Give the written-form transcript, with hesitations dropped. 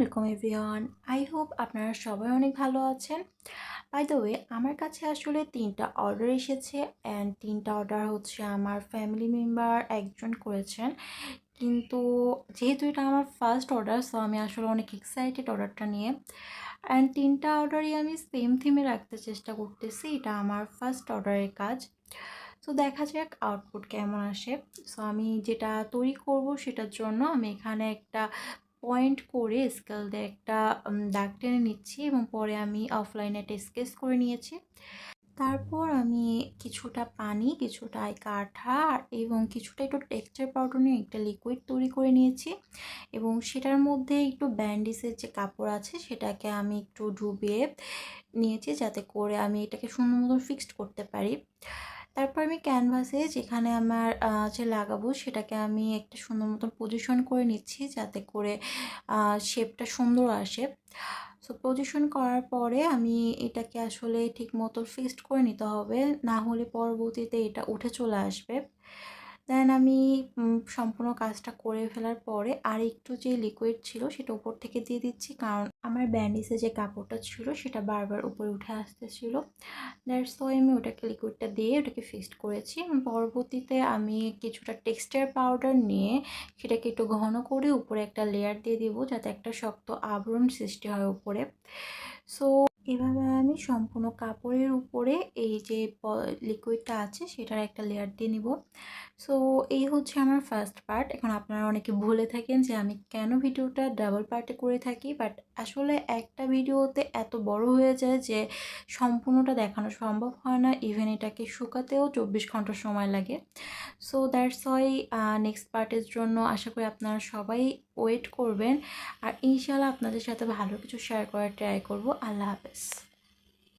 আলাইকুম everyone. I hope আপনারা সবাই অনেক ভালো আছেন। বাই দ্য ওয়ে, আমার কাছে আসলে ৩টা অর্ডার এসেছে অ্যান্ড ৩টা অর্ডার হচ্ছে আমার ফ্যামিলি মেম্বার একজন করেছেন। কিন্তু যেহেতু এটা আমার ফার্স্ট অর্ডার, সো আমি আসলে অনেক এক্সাইটেড অর্ডারটা নিয়ে। অ্যান্ড ৩টা অর্ডারই আমি সেম থিমে রাখতে চেষ্টা করতেছি। এটা আমার ফার্স্ট অর্ডারের কাজ। সো দেখা যাক আউটপুট কেমন আসে। সো আমি যেটা তৈরি করব সেটার জন্য আমি এখানে একটা পয়েন্ট করে স্কেল দিয়ে একটা দাগ টেনে নিচ্ছি এবং পরে আমি অফলাইনে একটা স্কেচ করে নিয়েছি। তারপর আমি কিছুটা পানি, কিছুটা কাঠা এবং কিছুটা একটু টেক্সচার পাউডার নিয়ে একটা লিকুইড তৈরি করে নিয়েছি এবং সেটার মধ্যে একটু ব্যান্ডিজের যে কাপড় আছে সেটাকে আমি একটু ডুবিয়ে নিয়েছি যাতে করে আমি এটাকে সুন্দর মতো ফিক্সড করতে পারি। তারপর আমি ক্যানভাসে যেখানে আমার যে লাগাবো সেটাকে আমি একটা সুন্দর মতো পজিশন করে নিচ্ছি যাতে করে শেপটা সুন্দর আসে। সো পজিশন করার পরে আমি এটাকে আসলে ঠিক মতো ফিক্সড করে নিতে হবে, না হলে পরবর্তীতে এটা উঠে চলে আসবে। দেন আমি সম্পূর্ণ কাজটা করে ফেলার পরে আর একটু যে লিকুইড ছিল সেটা উপর থেকে দিয়ে দিচ্ছি, কারণ আমার ব্যান্ডিজে যে কাপড়টা ছিল সেটা বারবার উপরে উঠে আসতেছিল। দ্যাটস ওয়াই আমি ওটাকে লিকুইডটা দিয়ে ওটাকে ফিক্সড করেছি এবং পরবর্তীতে আমি কিছুটা টেক্সচার পাউডার নিয়ে সেটাকে একটু ঘন করে উপরে একটা লেয়ার দিয়ে দিব যাতে একটা শক্ত আবরণ সৃষ্টি হয় উপরে। সো এভাবে আমি সম্পূর্ণ কাপড়ের উপরে এই যে লিকুইডটা আছে সেটার একটা লেয়ার দিয়ে নিব। সো এই হচ্ছে আমার ফার্স্ট পার্ট। এখন আপনারা অনেকে বলে থাকেন যে আমি কেন ভিডিওটা ডাবল পার্টে করে থাকি, বাট আসলে একটা ভিডিওতে এত বড় হয়ে যায় যে সম্পূর্ণটা দেখানো সম্ভব হয় না। ইভেন এটাকে শুকাতেও 24 ঘন্টা সময় লাগে। সো দ্যাটস ওয়াই নেক্সট পার্টের জন্য আশা করি আপনারা সবাই ওয়েট করবেন। আর ইনশাআল্লাহ আপনাদের সাথে ভালো কিছু শেয়ার করার ট্রাই করব। আল্লাহ হাফেজ।